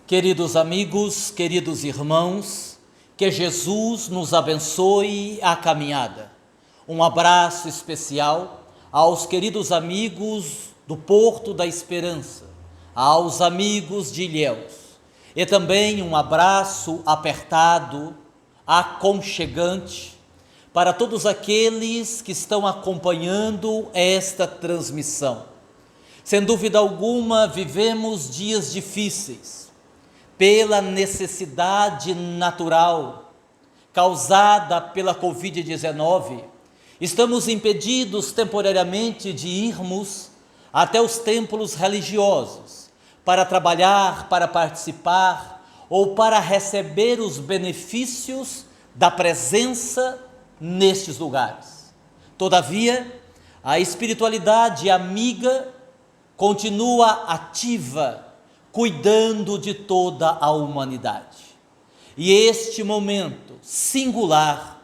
Queridos amigos, queridos irmãos, que Jesus nos abençoe a caminhada. Um abraço especial aos queridos amigos do Porto da Esperança, aos amigos de Ilhéus, e também um abraço apertado, aconchegante, para todos aqueles que estão acompanhando esta transmissão. Sem dúvida alguma, vivemos dias difíceis, pela necessidade natural causada pela Covid-19, estamos impedidos temporariamente de irmos até os templos religiosos para trabalhar, para participar ou para receber os benefícios da presença nestes lugares. Todavia, a espiritualidade amiga continua ativa, cuidando de toda a humanidade. E este momento singular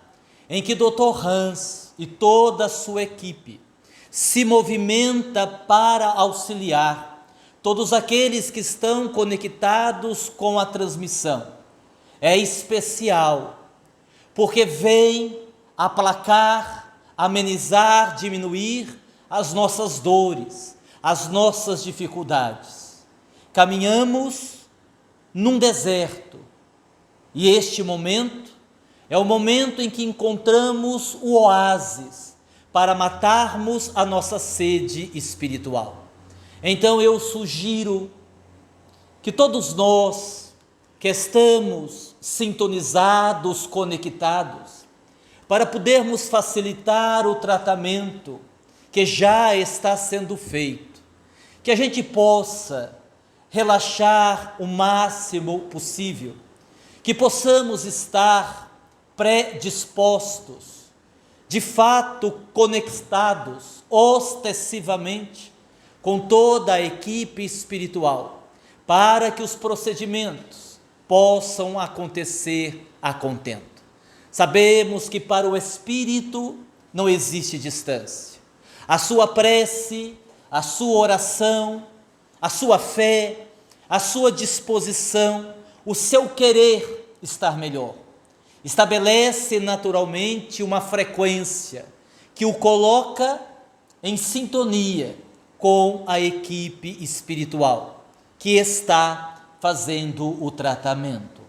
em que Dr. Hans e toda a sua equipe se movimenta para auxiliar todos aqueles que estão conectados com a transmissão é especial, porque vem aplacar, amenizar, diminuir as nossas dores, as nossas dificuldades. Caminhamos num deserto e este momento é o momento em que encontramos o oásis para matarmos a nossa sede espiritual. Então eu sugiro que todos nós que estamos sintonizados, conectados, para podermos facilitar o tratamento que já está sendo feito, que a gente possa relaxar o máximo possível, que possamos estar predispostos, de fato conectados ostensivamente com toda a equipe espiritual, para que os procedimentos possam acontecer a contento. Sabemos que para o Espírito não existe distância. A sua prece, a sua oração, a sua fé, a sua disposição, o seu querer estar melhor, estabelece naturalmente uma frequência que o coloca em sintonia com a equipe espiritual que está fazendo o tratamento.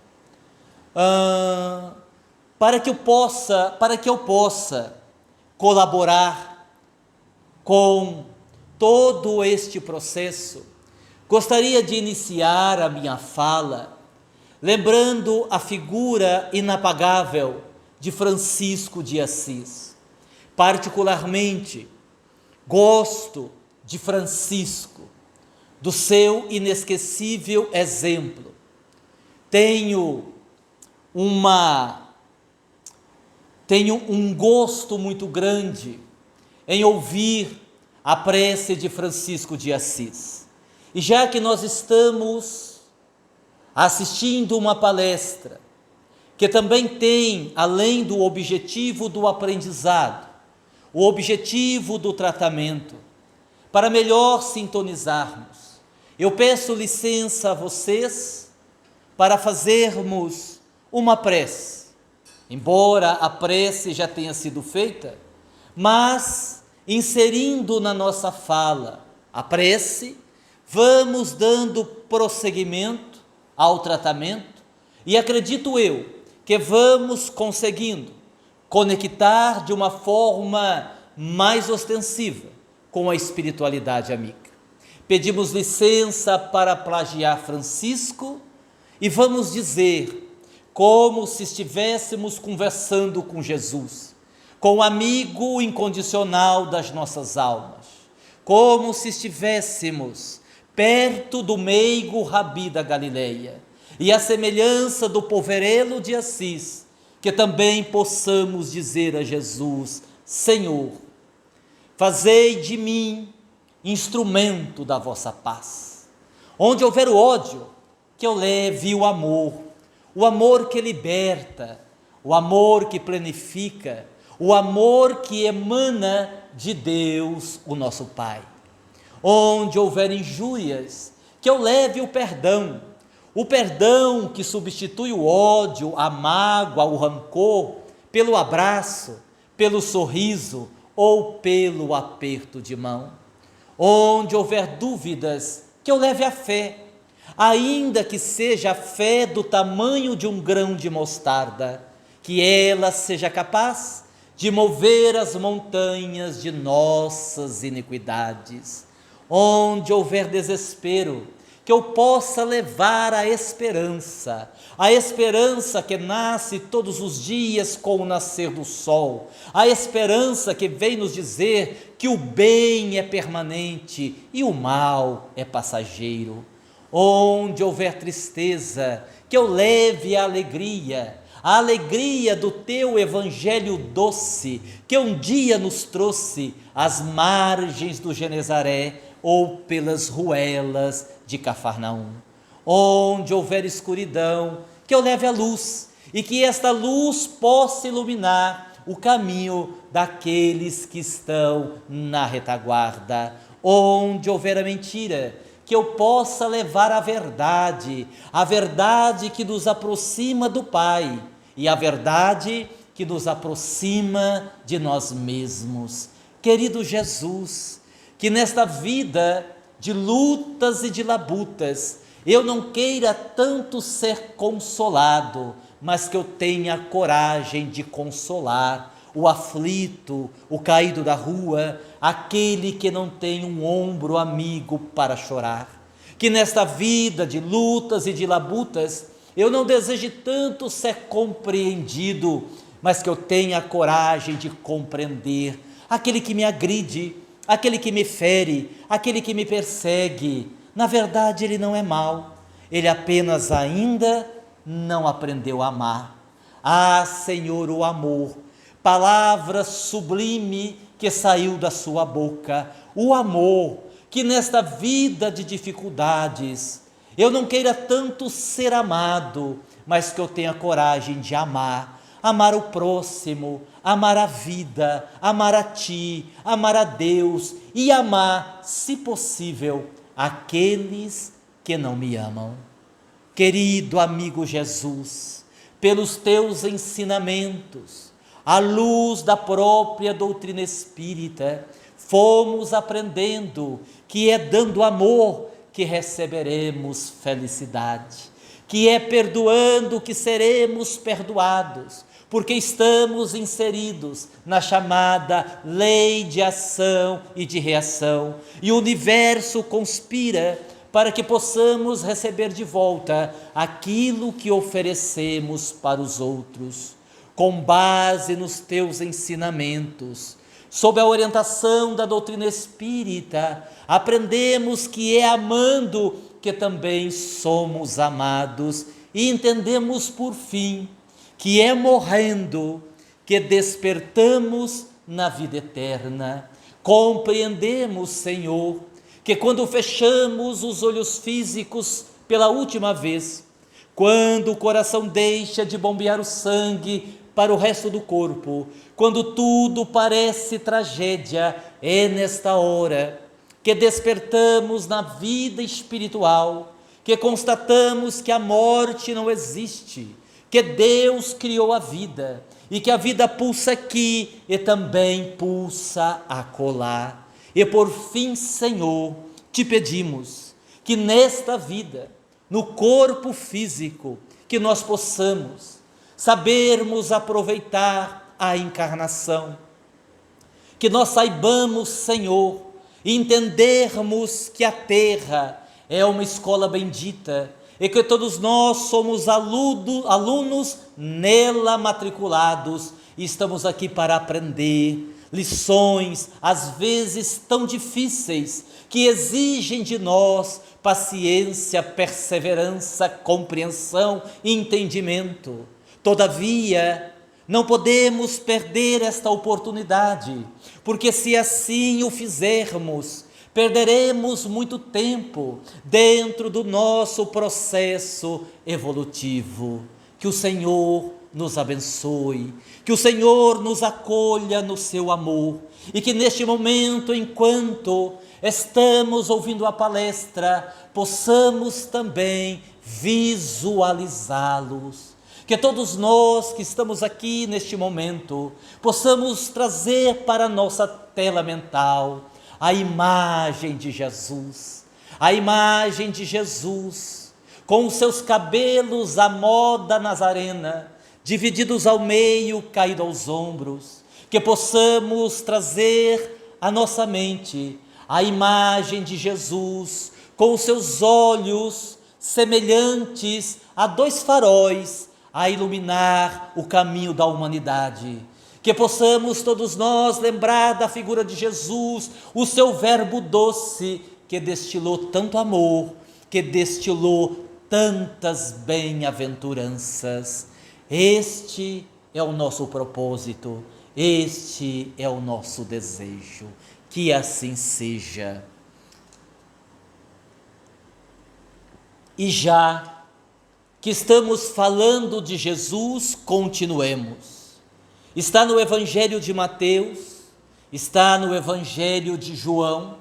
Para que eu possa colaborar com todo este processo, gostaria de iniciar a minha fala lembrando a figura inapagável de Francisco de Assis. Particularmente, gosto de Francisco, do seu inesquecível exemplo. Tenho um gosto muito grande em ouvir a prece de Francisco de Assis. E já que nós estamos assistindo uma palestra que também tem, além do objetivo do aprendizado, o objetivo do tratamento, para melhor sintonizarmos, eu peço licença a vocês para fazermos uma prece. Embora a prece já tenha sido feita, mas inserindo na nossa fala a prece, vamos dando prosseguimento ao tratamento e acredito eu que vamos conseguindo conectar de uma forma mais ostensiva com a espiritualidade amiga. Pedimos licença para plagiar Francisco e vamos dizer, como se estivéssemos conversando com Jesus, com o amigo incondicional das nossas almas, como se estivéssemos perto do meigo Rabi da Galileia, e a semelhança do poverelo de Assis, que também possamos dizer a Jesus: Senhor, fazei de mim instrumento da vossa paz. Onde houver o ódio, que eu leve o amor que liberta, o amor que planifica, o amor que emana de Deus, o nosso Pai. Onde houver injúrias, que eu leve o perdão o perdão que substitui o ódio, a mágoa, o rancor, pelo abraço, pelo sorriso ou pelo aperto de mão. Onde houver dúvidas, que eu leve a fé, ainda que seja a fé do tamanho de um grão de mostarda, que ela seja capaz de mover as montanhas de nossas iniquidades. Onde houver desespero, que eu possa levar a esperança que nasce todos os dias com o nascer do sol, a esperança que vem nos dizer que o bem é permanente e o mal é passageiro. Onde houver tristeza, que eu leve a alegria do teu evangelho doce, que um dia nos trouxe às margens do Genezaré ou pelas ruelas de Cafarnaum. Onde houver escuridão, que eu leve a luz, e que esta luz possa iluminar o caminho daqueles que estão na retaguarda. Onde houver a mentira, que eu possa levar a verdade que nos aproxima do Pai, e a verdade que nos aproxima de nós mesmos. Querido Jesus, que nesta vida de lutas e de labutas, eu não queira tanto ser consolado, mas que eu tenha coragem de consolar o aflito, o caído da rua, aquele que não tem um ombro amigo para chorar. Que nesta vida de lutas e de labutas, eu não deseje tanto ser compreendido, mas que eu tenha coragem de compreender aquele que me agride, aquele que me fere, aquele que me persegue. Na verdade, ele não é mau, ele apenas ainda não aprendeu a amar. Ah, Senhor, o amor, palavra sublime que saiu da sua boca, o amor, que nesta vida de dificuldades, eu não queira tanto ser amado, mas que eu tenha coragem de amar o próximo, amar a vida, amar a Ti, amar a Deus e amar, se possível, aqueles que não me amam. Querido amigo Jesus, pelos Teus ensinamentos, à luz da própria doutrina espírita, fomos aprendendo que é dando amor que receberemos felicidade, que é perdoando que seremos perdoados, porque estamos inseridos na chamada lei de ação e de reação, e o universo conspira para que possamos receber de volta aquilo que oferecemos para os outros. Com base nos teus ensinamentos, sob a orientação da doutrina espírita, aprendemos que é amando que também somos amados, e entendemos por fim que é morrendo que despertamos na vida eterna. Compreendemos, Senhor, que quando fechamos os olhos físicos pela última vez, quando o coração deixa de bombear o sangue para o resto do corpo, quando tudo parece tragédia, é nesta hora que despertamos na vida espiritual, que constatamos que a morte não existe, que Deus criou a vida e que a vida pulsa aqui e também pulsa acolá. E por fim, Senhor, te pedimos que nesta vida, no corpo físico, que nós possamos sabermos aproveitar a encarnação, que nós saibamos, Senhor, entendermos que a terra é uma escola bendita e que todos nós somos alunos nela matriculados e estamos aqui para aprender lições, às vezes tão difíceis, que exigem de nós paciência, perseverança, compreensão e entendimento. Todavia, não podemos perder esta oportunidade, porque se assim o fizermos, perderemos muito tempo dentro do nosso processo evolutivo. Que o Senhor nos abençoe, que o Senhor nos acolha no seu amor, e que neste momento, enquanto estamos ouvindo a palestra, possamos também visualizá-los. Que todos nós que estamos aqui neste momento, possamos trazer para a nossa tela mental a imagem de Jesus. A imagem de Jesus, com os seus cabelos à moda nazarena, divididos ao meio, caído aos ombros. Que possamos trazer à nossa mente a imagem de Jesus, com os seus olhos semelhantes a dois faróis, a iluminar o caminho da humanidade. Que possamos todos nós lembrar da figura de Jesus, o seu verbo doce, que destilou tanto amor, que destilou tantas bem-aventuranças. Este é o nosso propósito, este é o nosso desejo, que assim seja. E já que estamos falando de Jesus, continuemos. Está no Evangelho de Mateus, está no Evangelho de João,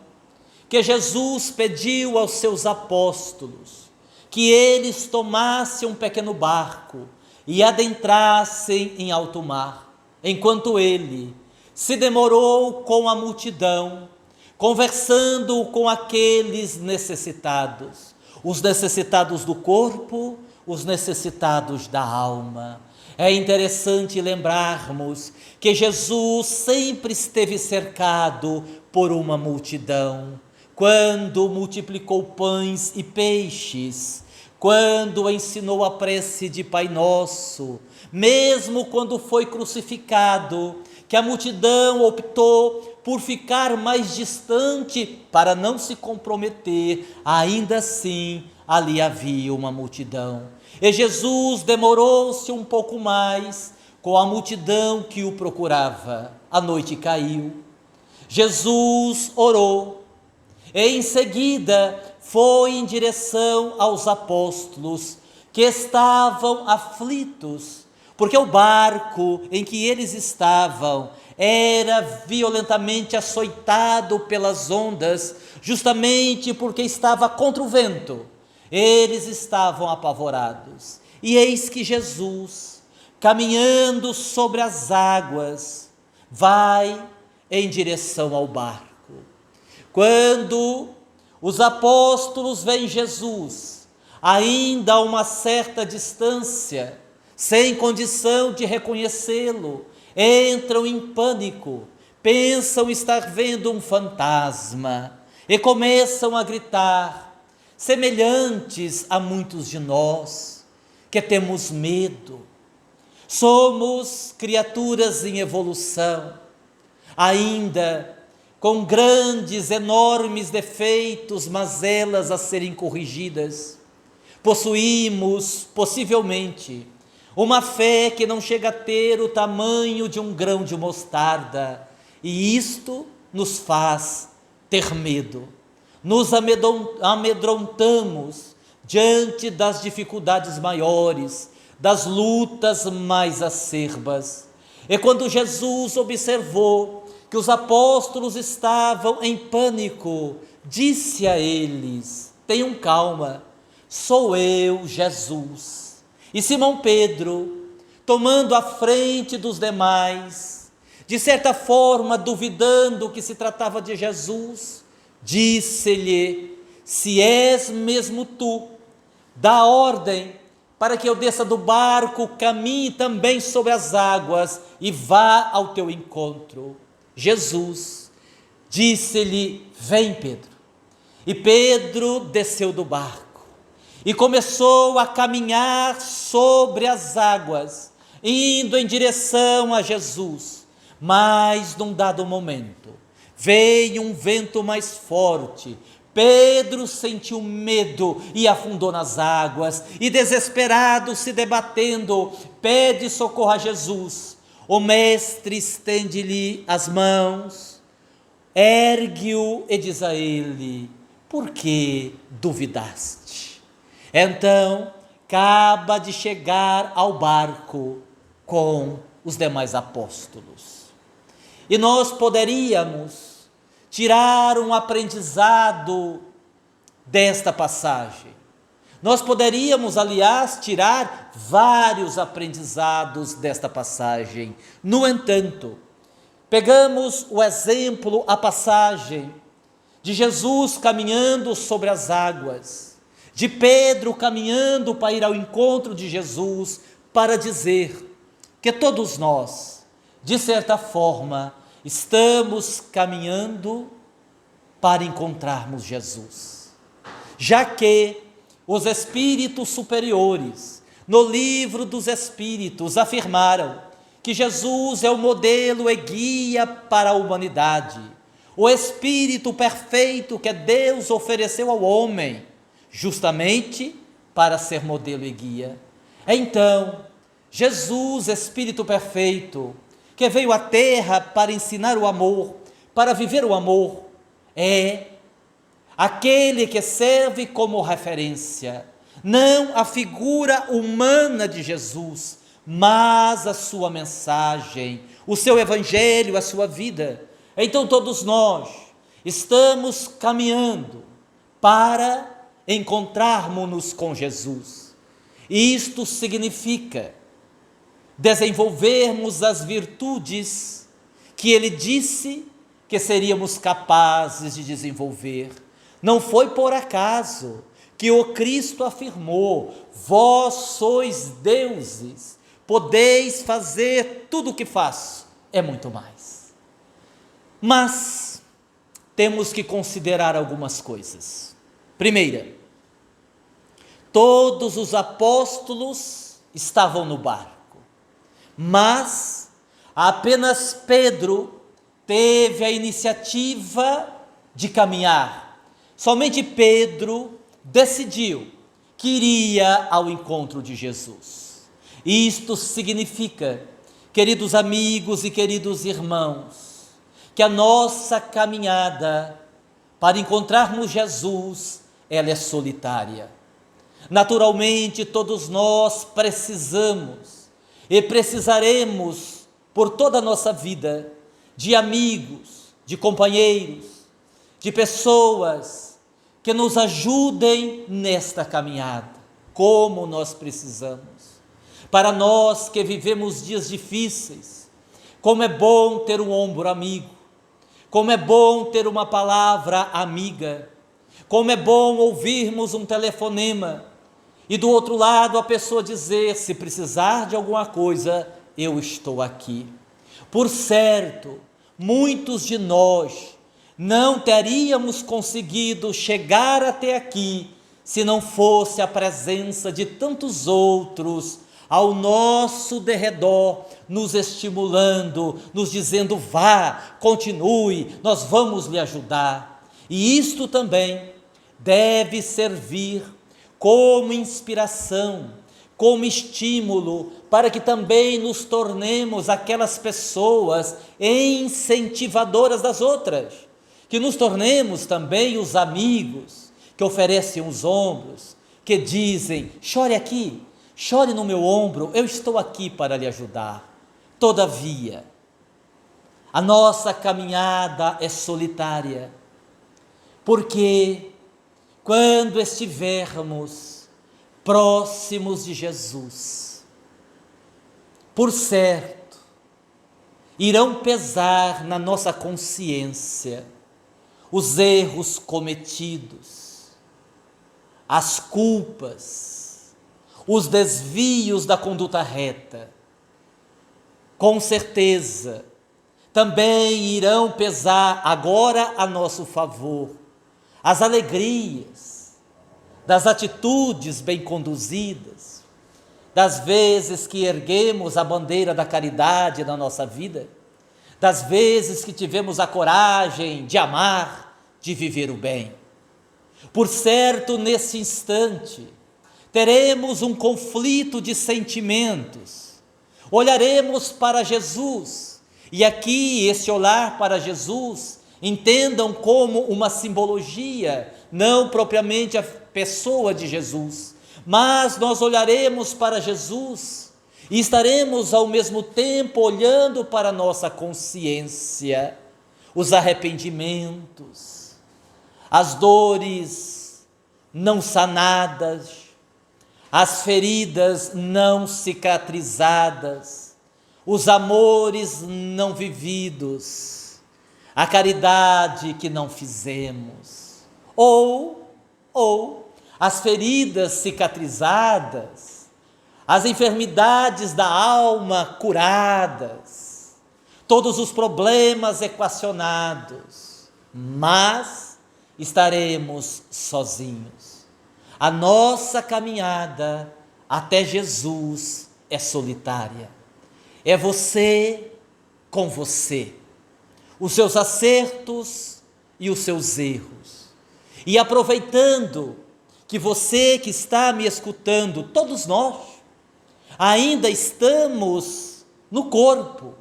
que Jesus pediu aos seus apóstolos que eles tomassem um pequeno barco e adentrassem em alto mar, enquanto ele se demorou com a multidão, conversando com aqueles necessitados, os necessitados do corpo, os necessitados da alma. É interessante lembrarmos que Jesus sempre esteve cercado por uma multidão. Quando multiplicou pães e peixes, quando ensinou a prece de Pai Nosso, mesmo quando foi crucificado, que a multidão optou por ficar mais distante para não se comprometer, ainda assim ali havia uma multidão. E Jesus demorou-se um pouco mais com a multidão que o procurava. A noite caiu. Jesus orou. E em seguida foi em direção aos apóstolos que estavam aflitos, porque o barco em que eles estavam era violentamente açoitado pelas ondas, justamente porque estava contra o vento. Eles estavam apavorados. E eis que Jesus, caminhando sobre as águas, vai em direção ao barco. Quando os apóstolos veem Jesus, ainda a uma certa distância, sem condição de reconhecê-lo, entram em pânico, pensam estar vendo um fantasma e começam a gritar, semelhantes a muitos de nós, que temos medo. Somos criaturas em evolução, ainda com grandes, enormes defeitos, mazelas a serem corrigidas. Possuímos, possivelmente, uma fé que não chega a ter o tamanho de um grão de mostarda, e isto nos faz ter medo. Nos amedrontamos diante das dificuldades maiores, das lutas mais acerbas. E quando Jesus observou que os apóstolos estavam em pânico, disse a eles: tenham calma, sou eu, Jesus. E Simão Pedro, tomando a frente dos demais, de certa forma duvidando que se tratava de Jesus, disse-lhe: se és mesmo tu, dá ordem para que eu desça do barco, caminhe também sobre as águas e vá ao teu encontro. Jesus disse-lhe: vem, Pedro. E Pedro desceu do barco e começou a caminhar sobre as águas, indo em direção a Jesus. Mas num dado momento veio um vento mais forte. Pedro sentiu medo e afundou nas águas, e desesperado, se debatendo, pede socorro a Jesus. O mestre estende-lhe as mãos, ergue-o e diz a ele: por que duvidaste? Então, acaba de chegar ao barco com os demais apóstolos. E nós poderíamos tirar um aprendizado desta passagem. Nós poderíamos, aliás, tirar vários aprendizados desta passagem. No entanto, pegamos o exemplo, a passagem de Jesus caminhando sobre as águas, de Pedro caminhando para ir ao encontro de Jesus, para dizer que todos nós, de certa forma, estamos caminhando para encontrarmos Jesus. Já que os espíritos superiores, no livro dos Espíritos, afirmaram que Jesus é o modelo e guia para a humanidade, o Espírito perfeito que Deus ofereceu ao homem, justamente para ser modelo e guia. Então, Jesus, Espírito perfeito, que veio à terra para ensinar o amor, para viver o amor, é aquele que serve como referência, não a figura humana de Jesus, mas a sua mensagem, o seu evangelho, a sua vida. Então todos nós estamos caminhando para encontrarmos-nos com Jesus. Isto significa desenvolvermos as virtudes que ele disse que seríamos capazes de desenvolver. Não foi por acaso que o Cristo afirmou: vós sois deuses, podeis fazer tudo o que faço, é muito mais. Mas temos que considerar algumas coisas. Primeira, todos os apóstolos estavam no barco, mas apenas Pedro teve a iniciativa de caminhar. Somente Pedro decidiu que iria ao encontro de Jesus. Isto significa, queridos amigos e queridos irmãos, que a nossa caminhada para encontrarmos Jesus, ela é solitária. Naturalmente, todos nós precisamos e precisaremos por toda a nossa vida de amigos, de companheiros, de pessoas que nos ajudem nesta caminhada, como nós precisamos. Para nós que vivemos dias difíceis, como é bom ter um ombro amigo, como é bom ter uma palavra amiga, como é bom ouvirmos um telefonema e do outro lado a pessoa dizer: se precisar de alguma coisa, eu estou aqui. Por certo, muitos de nós não teríamos conseguido chegar até aqui se não fosse a presença de tantos outros ao nosso derredor, nos estimulando, nos dizendo: vá, continue, nós vamos lhe ajudar. E isto também deve servir como inspiração, como estímulo, para que também nos tornemos aquelas pessoas incentivadoras das outras, que nos tornemos também os amigos que oferecem os ombros, que dizem: chore aqui, chore no meu ombro, eu estou aqui para lhe ajudar. Todavia, a nossa caminhada é solitária, porque quando estivermos próximos de Jesus, por certo, irão pesar na nossa consciência os erros cometidos, as culpas, os desvios da conduta reta. Com certeza, também irão pesar agora a nosso favor as alegrias das atitudes bem conduzidas, das vezes que erguemos a bandeira da caridade na nossa vida, das vezes que tivemos a coragem de amar, de viver o bem. Por certo, nesse instante, teremos um conflito de sentimentos. Olharemos para Jesus, e aqui esse olhar para Jesus, entendam como uma simbologia, não propriamente a pessoa de Jesus, mas nós olharemos para Jesus e estaremos ao mesmo tempo olhando para a nossa consciência, os arrependimentos, as dores não sanadas, as feridas não cicatrizadas, os amores não vividos, a caridade que não fizemos, ou as feridas cicatrizadas, as enfermidades da alma curadas, todos os problemas equacionados, mas estaremos sozinhos. A nossa caminhada até Jesus é solitária. É você com você, os seus acertos e os seus erros. E aproveitando que você que está me escutando, todos nós, ainda estamos no corpo,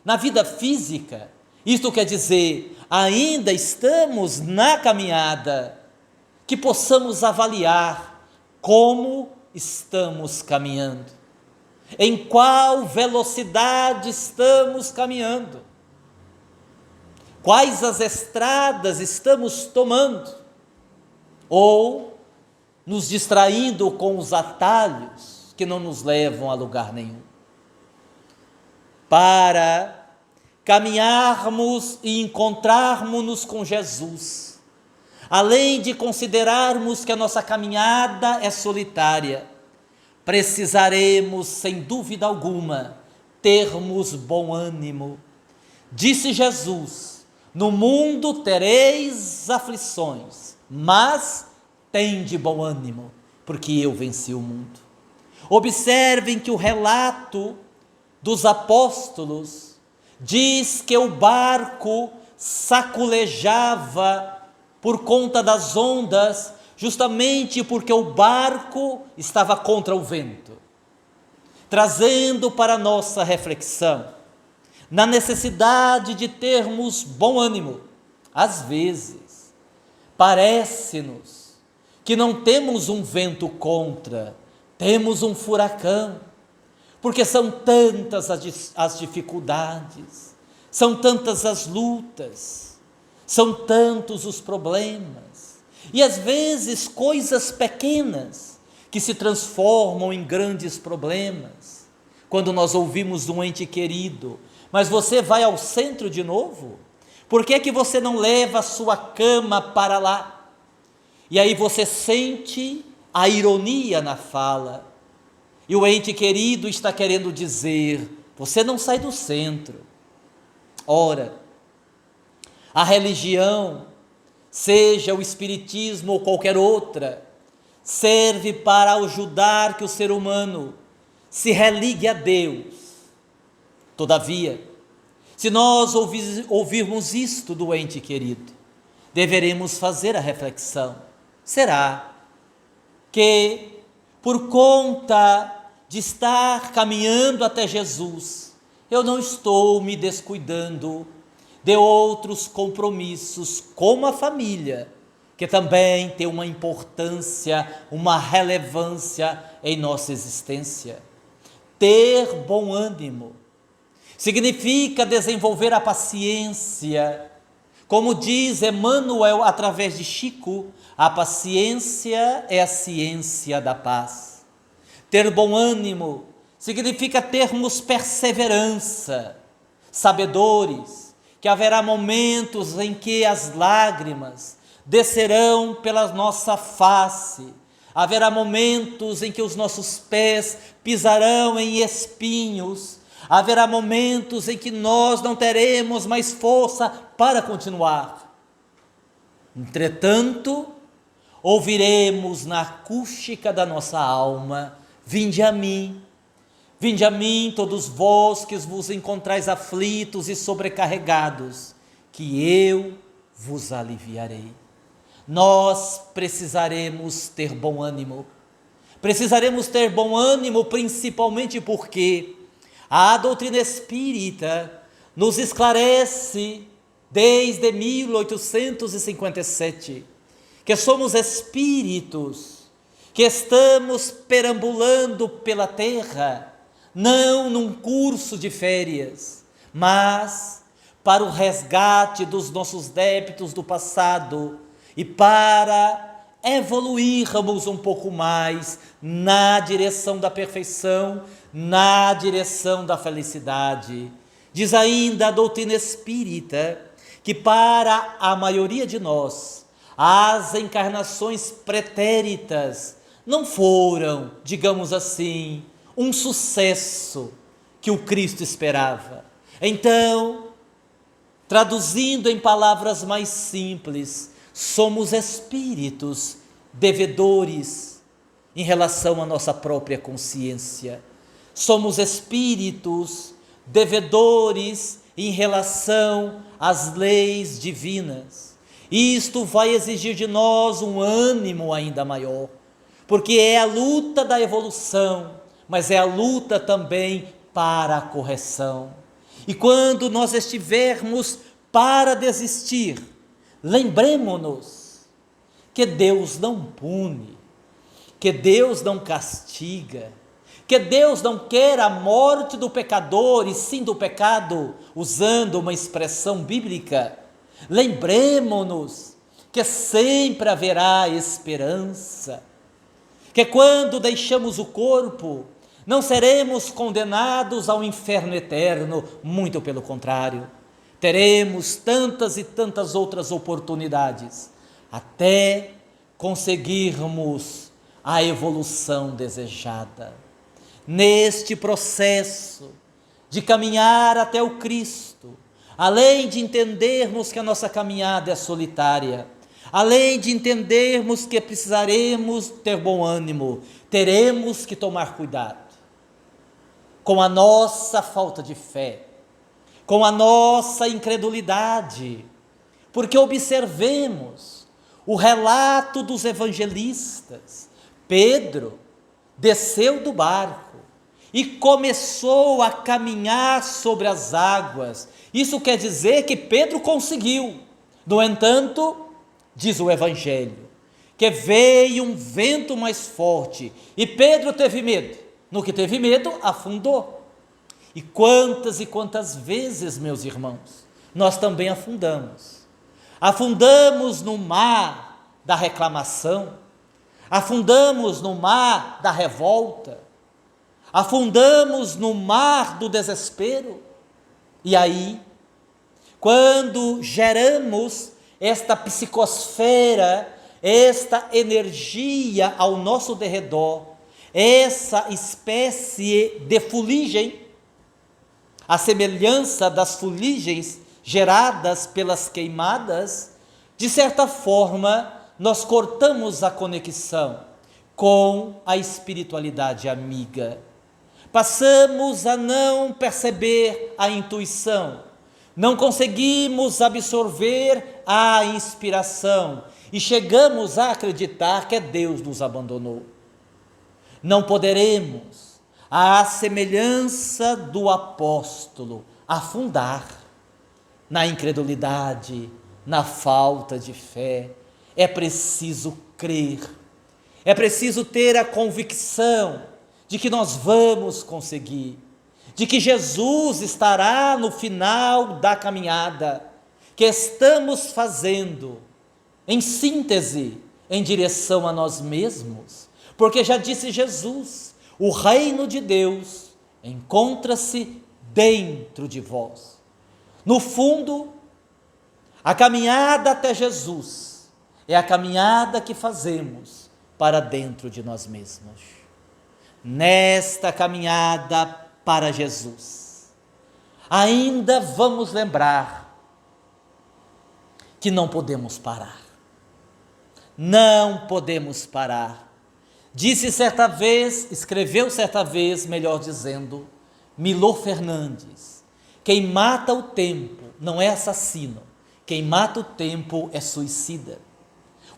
na vida física, isto quer dizer, ainda estamos na caminhada, que possamos avaliar como estamos caminhando, em qual velocidade estamos caminhando, quais as estradas estamos tomando, ou nos distraindo com os atalhos que não nos levam a lugar nenhum. Para caminharmos e encontrarmos-nos com Jesus, além de considerarmos que a nossa caminhada é solitária, precisaremos, sem dúvida alguma, termos bom ânimo. Disse Jesus: no mundo tereis aflições, mas tende bom ânimo, porque eu venci o mundo. Observem que o relato dos apóstolos diz que o barco saculejava por conta das ondas, justamente porque o barco estava contra o vento, trazendo para nossa reflexão na necessidade de termos bom ânimo. Às vezes, parece-nos que não temos um vento contra, temos um furacão, porque são tantas as dificuldades, são tantas as lutas, são tantos os problemas, e às vezes coisas pequenas que se transformam em grandes problemas. Quando nós ouvimos de um ente querido: mas você vai ao centro de novo? Por que que você não leva a sua cama para lá? E aí você sente a ironia na fala, e o ente querido está querendo dizer: você não sai do centro. Ora, a religião, seja o espiritismo ou qualquer outra, serve para ajudar que o ser humano se religue a Deus. Todavia, se nós ouvirmos isto do ente querido, deveremos fazer a reflexão: será que, por conta de estar caminhando até Jesus, eu não estou me descuidando de outros compromissos, como a família, que também tem uma importância, uma relevância em nossa existência? Ter bom ânimo significa desenvolver a paciência. Como diz Emmanuel através de Chico, a paciência é a ciência da paz. Ter bom ânimo significa termos perseverança, sabedores que haverá momentos em que as lágrimas descerão pela nossa face, haverá momentos em que os nossos pés pisarão em espinhos, haverá momentos em que nós não teremos mais força para continuar. Entretanto, ouviremos na acústica da nossa alma: vinde a mim, todos vós que vos encontrais aflitos e sobrecarregados, que eu vos aliviarei. Nós precisaremos ter bom ânimo. Precisaremos ter bom ânimo principalmente porque a doutrina espírita nos esclarece desde 1857 que somos espíritos que estamos perambulando pela terra, não num curso de férias, mas para o resgate dos nossos débitos do passado e para evoluirmos um pouco mais na direção da perfeição, na direção da felicidade. Diz ainda a doutrina espírita que para a maioria de nós, as encarnações pretéritas não foram, digamos assim, um sucesso que o Cristo esperava. Então, traduzindo em palavras mais simples, somos espíritos devedores em relação à nossa própria consciência. Somos espíritos devedores em relação às leis divinas. Isto vai exigir de nós um ânimo ainda maior, porque é a luta da evolução, mas é a luta também para a correção. E quando nós estivermos para desistir, lembremo-nos que Deus não pune, que Deus não castiga, que Deus não quer a morte do pecador e sim do pecado, usando uma expressão bíblica. Lembremo-nos que sempre haverá esperança, que quando deixamos o corpo, não seremos condenados ao inferno eterno, muito pelo contrário, teremos tantas e tantas outras oportunidades, até conseguirmos a evolução desejada. Neste processo de caminhar até o Cristo, além de entendermos que a nossa caminhada é solitária, além de entendermos que precisaremos ter bom ânimo, teremos que tomar cuidado com a nossa falta de fé, com a nossa incredulidade, porque observemos o relato dos evangelistas. Pedro desceu do barco e começou a caminhar sobre as águas. Isso quer dizer que Pedro conseguiu. No entanto, diz o Evangelho, que veio um vento mais forte e Pedro teve medo. No que teve medo, afundou. E quantas vezes, meus irmãos, nós também afundamos. Afundamos no mar da reclamação, afundamos no mar da revolta, afundamos no mar do desespero. E aí, quando geramos esta psicosfera, esta energia ao nosso derredor, essa espécie de fuligem, a semelhança das fuligens geradas pelas queimadas, de certa forma, nós cortamos a conexão com a espiritualidade amiga. Passamos a não perceber a intuição, não conseguimos absorver a inspiração e chegamos a acreditar que Deus nos abandonou. Não poderemos, à semelhança do apóstolo, afundar na incredulidade, na falta de fé. É preciso crer, é preciso ter a convicção de que nós vamos conseguir, de que Jesus estará no final da caminhada que estamos fazendo, em síntese, em direção a nós mesmos, porque já disse Jesus, o reino de Deus encontra-se dentro de vós. No fundo, a caminhada até Jesus é a caminhada que fazemos para dentro de nós mesmos. Nesta caminhada para Jesus, ainda vamos lembrar que não podemos parar. Não podemos parar. Disse certa vez, escreveu certa vez, melhor dizendo, Milor Fernandes, quem mata o tempo não é assassino, quem mata o tempo é suicida.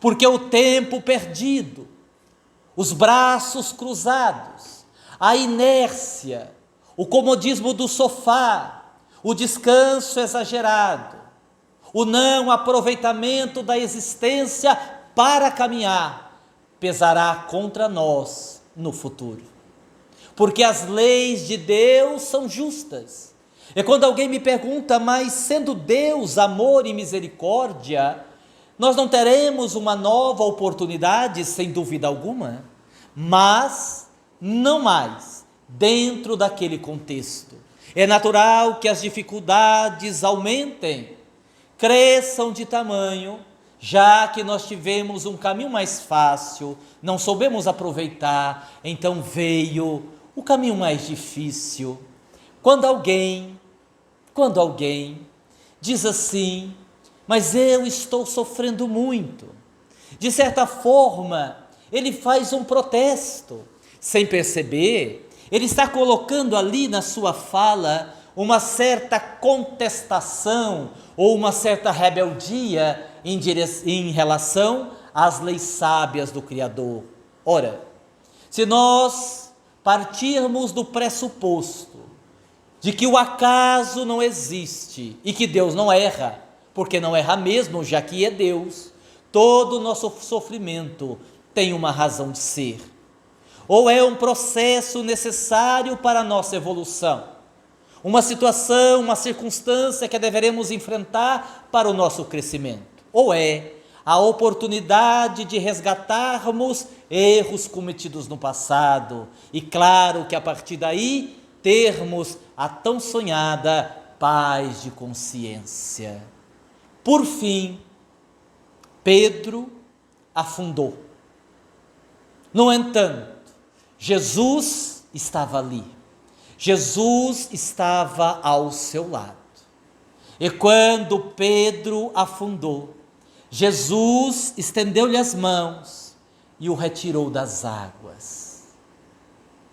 Porque o tempo perdido, os braços cruzados, a inércia, o comodismo do sofá, o descanso exagerado, o não aproveitamento da existência para caminhar, pesará contra nós no futuro. Porque as leis de Deus são justas, E quando alguém me pergunta, mas sendo Deus amor e misericórdia, nós não teremos uma nova oportunidade, sem dúvida alguma, mas não mais dentro daquele contexto. É natural que as dificuldades aumentem, cresçam de tamanho, já que nós tivemos um caminho mais fácil, não soubemos aproveitar, então veio o caminho mais difícil. Quando alguém diz assim, mas eu estou sofrendo muito, de certa forma, ele faz um protesto, sem perceber, ele está colocando ali na sua fala uma certa contestação ou uma certa rebeldia em relação às leis sábias do Criador. Ora, se nós partirmos do pressuposto de que o acaso não existe e que Deus não erra, porque não erra mesmo, já que é Deus, todo o nosso sofrimento tem uma razão de ser. Ou é um processo necessário para a nossa evolução, uma situação, uma circunstância que deveremos enfrentar para o nosso crescimento, ou é a oportunidade de resgatarmos erros cometidos no passado, e claro que a partir daí termos a tão sonhada paz de consciência. Por fim, Pedro afundou. No entanto, Jesus estava ali. Jesus estava ao seu lado. E quando Pedro afundou, Jesus estendeu-lhe as mãos e o retirou das águas.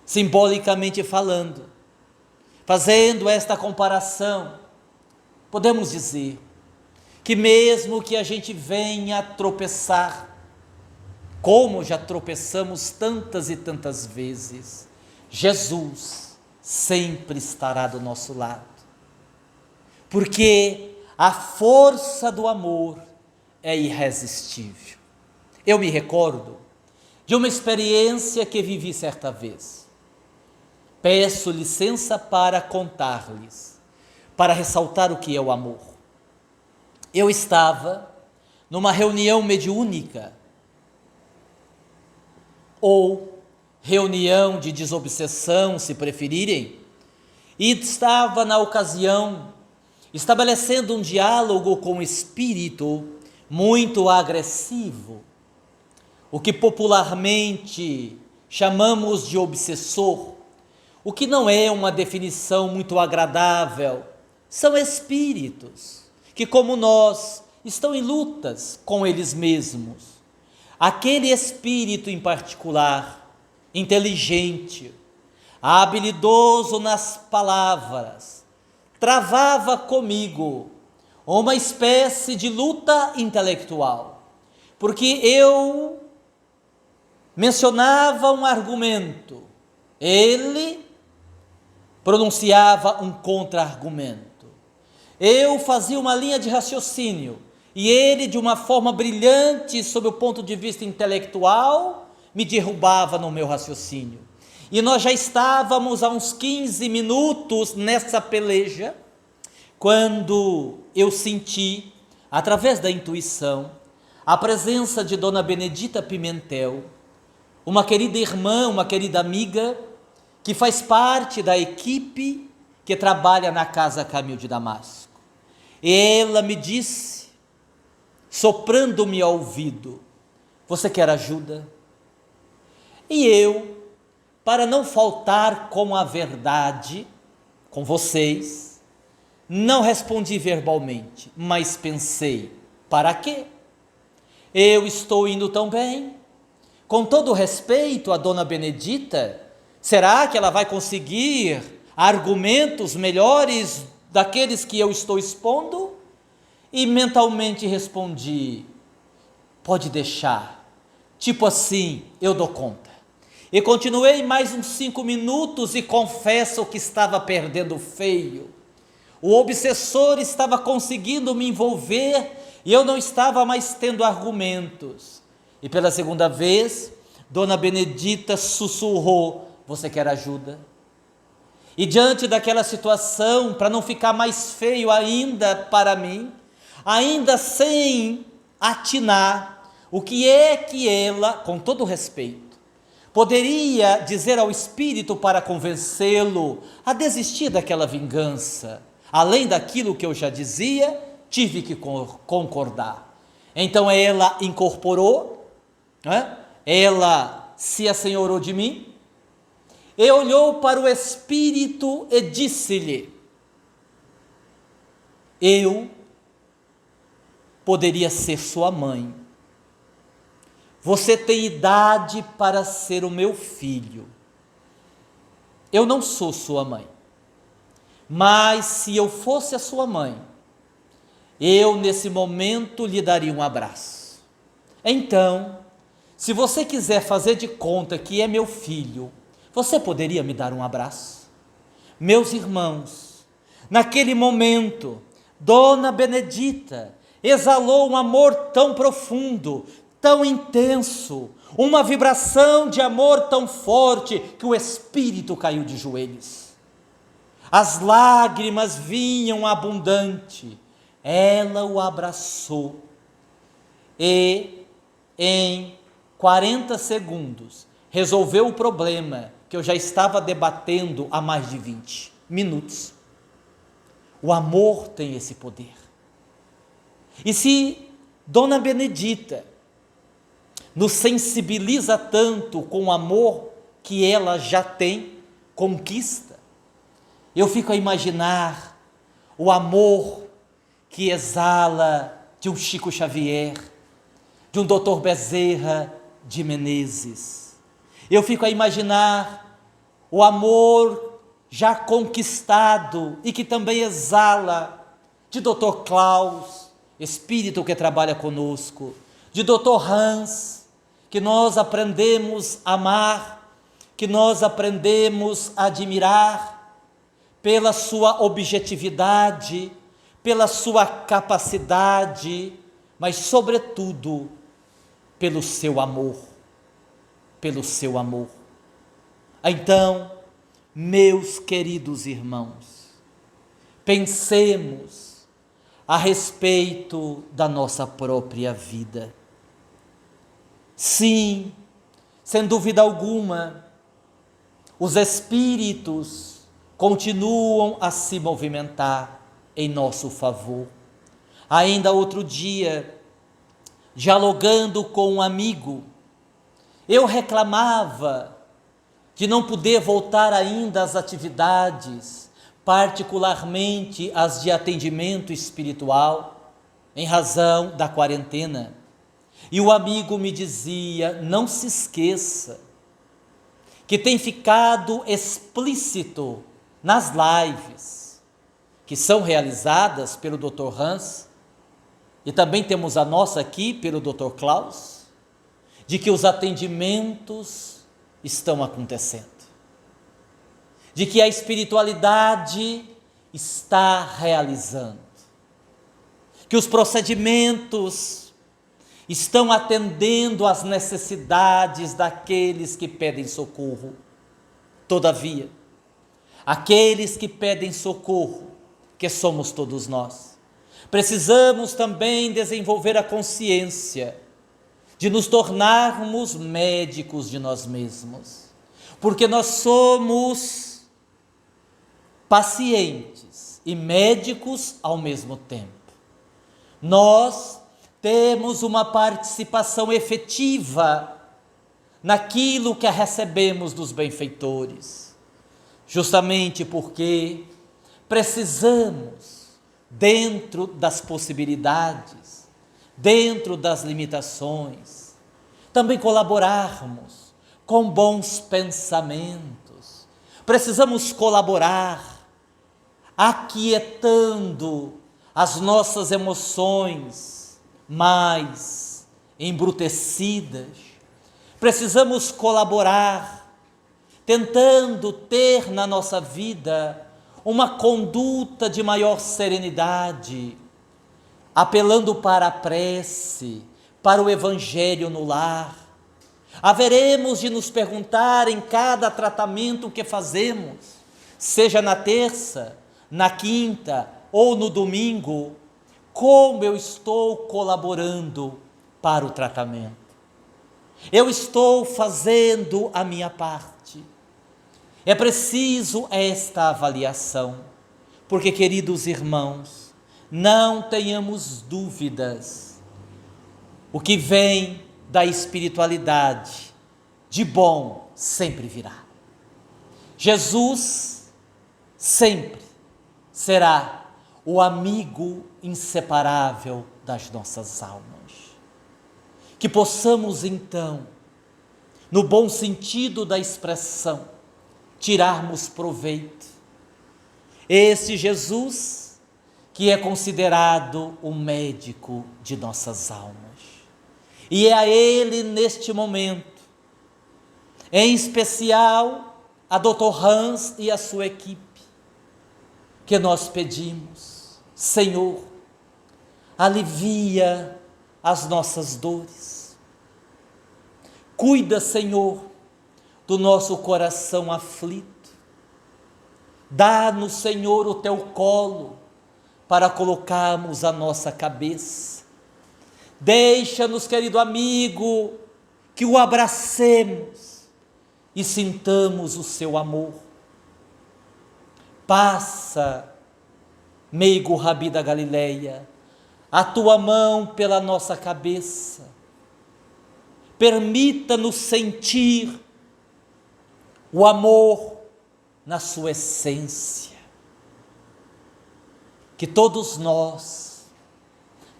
Simbolicamente falando, fazendo esta comparação, podemos dizer que mesmo que a gente venha tropeçar, como já tropeçamos tantas e tantas vezes, Jesus sempre estará do nosso lado, porque a força do amor é irresistível. Eu me recordo de uma experiência que vivi certa vez. Peço licença para contar-lhes, para ressaltar o que é o amor. Eu estava numa reunião mediúnica, ou reunião de desobsessão, se preferirem, e estava na ocasião estabelecendo um diálogo com um espírito muito agressivo, o que popularmente chamamos de obsessor, o que não é uma definição muito agradável. São espíritos que, como nós, estão em lutas com eles mesmos. Aquele espírito em particular, inteligente, habilidoso nas palavras, travava comigo uma espécie de luta intelectual, porque eu mencionava um argumento, ele pronunciava um contra-argumento, eu fazia uma linha de raciocínio, e ele, de uma forma brilhante, sob o ponto de vista intelectual, me derrubava no meu raciocínio. E nós já estávamos há uns 15 minutos nessa peleja, quando eu senti, através da intuição, a presença de Dona Benedita Pimentel, uma querida irmã, uma querida amiga, que faz parte da equipe que trabalha na Casa Caminho de Damasco. E ela me disse, soprando-me ao ouvido, você quer ajuda? E eu, para não faltar com a verdade, com vocês, não respondi verbalmente, mas pensei, para quê? Eu estou indo tão bem, com todo respeito à Dona Benedita, será que ela vai conseguir argumentos melhores daqueles que eu estou expondo? E mentalmente respondi, pode deixar, tipo assim, eu dou conta. E continuei mais uns 5 minutos e confesso que estava perdendo feio. O obsessor estava conseguindo me envolver e eu não estava mais tendo argumentos. E pela segunda vez, Dona Benedita sussurrou, você quer ajuda? E diante daquela situação, para não ficar mais feio ainda para mim, ainda sem atinar o que é que ela, com todo respeito, poderia dizer ao espírito para convencê-lo a desistir daquela vingança. Além daquilo que eu já dizia, tive que concordar. Então ela incorporou, ela se assenhorou de mim, e olhou para o espírito e disse-lhe: eu poderia ser sua mãe. Você tem idade para ser o meu filho. Eu não sou sua mãe. Mas se eu fosse a sua mãe, eu nesse momento lhe daria um abraço. Então, se você quiser fazer de conta que é meu filho, você poderia me dar um abraço? Meus irmãos, naquele momento, Dona Benedita exalou um amor tão profundo, tão intenso, uma vibração de amor tão forte que o espírito caiu de joelhos. As lágrimas vinham abundante. Ela o abraçou e em 40 segundos resolveu o problema que eu já estava debatendo há mais de 20 minutos. O amor tem esse poder. E se Dona Benedita nos sensibiliza tanto com o amor que ela já tem, conquista, eu fico a imaginar o amor que exala de um Chico Xavier, de um Dr. Bezerra de Menezes. Eu fico a imaginar o amor já conquistado e que também exala de Dr. Klaus, espírito que trabalha conosco, de Dr. Hans, que nós aprendemos a amar, que nós aprendemos a admirar pela sua objetividade, pela sua capacidade, mas sobretudo pelo seu amor, pelo seu amor. Então, meus queridos irmãos, pensemos a respeito da nossa própria vida. Sim, sem dúvida alguma, os espíritos continuam a se movimentar em nosso favor. Ainda outro dia, dialogando com um amigo, eu reclamava de não poder voltar ainda às atividades, particularmente as de atendimento espiritual, em razão da quarentena. E o amigo me dizia: não se esqueça que tem ficado explícito nas lives que são realizadas pelo Dr. Hans, e também temos a nossa aqui pelo Dr. Klaus, de que os atendimentos estão acontecendo, de que a espiritualidade está realizando, que os procedimentos estão atendendo às necessidades daqueles que pedem socorro. Todavia, aqueles que pedem socorro, que somos todos nós, precisamos também desenvolver a consciência de nos tornarmos médicos de nós mesmos, porque nós somos pacientes e médicos ao mesmo tempo. Nós temos uma participação efetiva naquilo que recebemos dos benfeitores, justamente porque precisamos, dentro das possibilidades, dentro das limitações, também colaborarmos com bons pensamentos. Precisamos colaborar, aquietando as nossas emoções mais embrutecidas. Precisamos colaborar, tentando ter na nossa vida uma conduta de maior serenidade, apelando para a prece, para o evangelho no lar. Haveremos de nos perguntar em cada tratamento que fazemos: seja na terça, na quinta ou no domingo, como eu estou colaborando para o tratamento. Eu estou fazendo a minha parte. É preciso esta avaliação, porque, queridos irmãos, não tenhamos dúvidas. O que vem da espiritualidade, de bom, sempre virá. Jesus sempre será o amigo inseparável das nossas almas. Que possamos então, no bom sentido da expressão, tirarmos proveito. Esse Jesus que é considerado o médico de nossas almas. E é a Ele neste momento, em especial a Dr. Hans e a sua equipe, que nós pedimos: Senhor, alivia as nossas dores. Cuida, Senhor, do nosso coração aflito. Dá-nos, Senhor, o teu colo para colocarmos a nossa cabeça. Deixa-nos, querido amigo, que o abracemos e sintamos o seu amor. Passa, meigo Rabi da Galileia, a tua mão pela nossa cabeça. Permita-nos sentir o amor na sua essência. Que todos nós,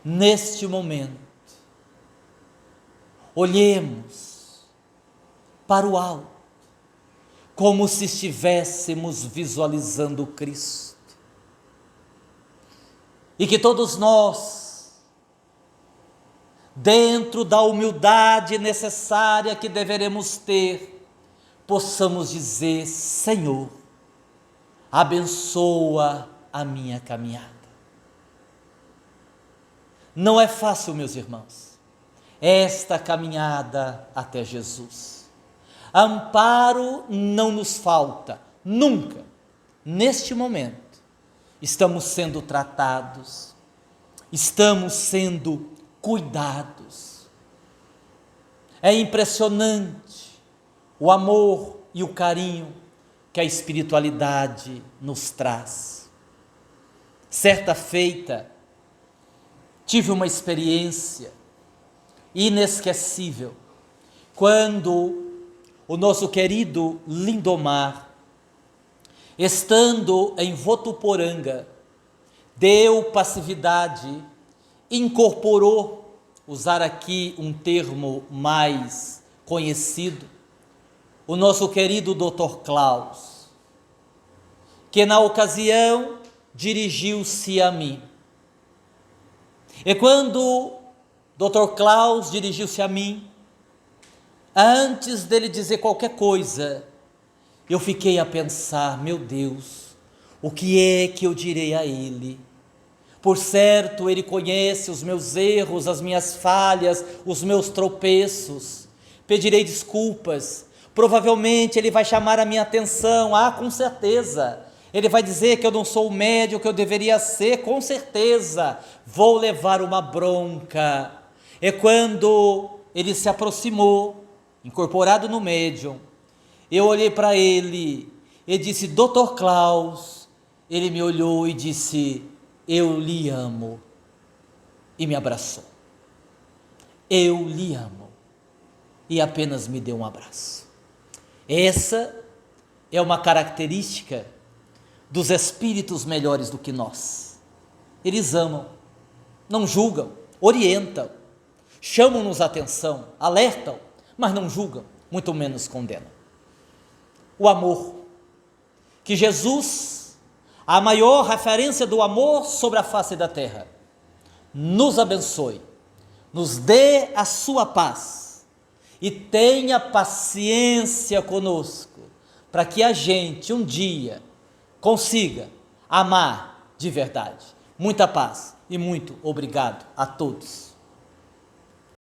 neste momento, olhemos para o alto, como se estivéssemos visualizando Cristo. E que todos nós, dentro da humildade necessária que deveremos ter, possamos dizer: Senhor, abençoa a minha caminhada. Não é fácil, meus irmãos, esta caminhada até Jesus. Amparo não nos falta, nunca. Neste momento, estamos sendo tratados, estamos sendo cuidados. É impressionante o amor e o carinho que a espiritualidade nos traz. Certa feita, tive uma experiência inesquecível, quando o nosso querido Lindomar, estando em Votuporanga, deu passividade, incorporou, usar aqui um termo mais conhecido, o nosso querido Dr. Klaus, que na ocasião dirigiu-se a mim. E quando Dr. Klaus dirigiu-se a mim, antes dele dizer qualquer coisa, eu fiquei a pensar: meu Deus, o que é que eu direi a ele? Por certo, ele conhece os meus erros, as minhas falhas, os meus tropeços. Pedirei desculpas. Provavelmente ele vai chamar a minha atenção, com certeza. Ele vai dizer que eu não sou o médium que eu deveria ser, com certeza. Vou levar uma bronca. É quando ele se aproximou, incorporado no médium, eu olhei para ele e disse: Dr. Klaus. Ele me olhou e disse: eu lhe amo. E me abraçou. Eu lhe amo. E apenas me deu um abraço. Essa é uma característica dos espíritos melhores do que nós. Eles amam, não julgam, orientam, chamam-nos a atenção, alertam, mas não julgam, muito menos condenam. O amor, que Jesus, a maior referência do amor sobre a face da terra, nos abençoe, nos dê a sua paz e tenha paciência conosco, para que a gente um dia consiga amar de verdade. Muita paz e muito obrigado a todos.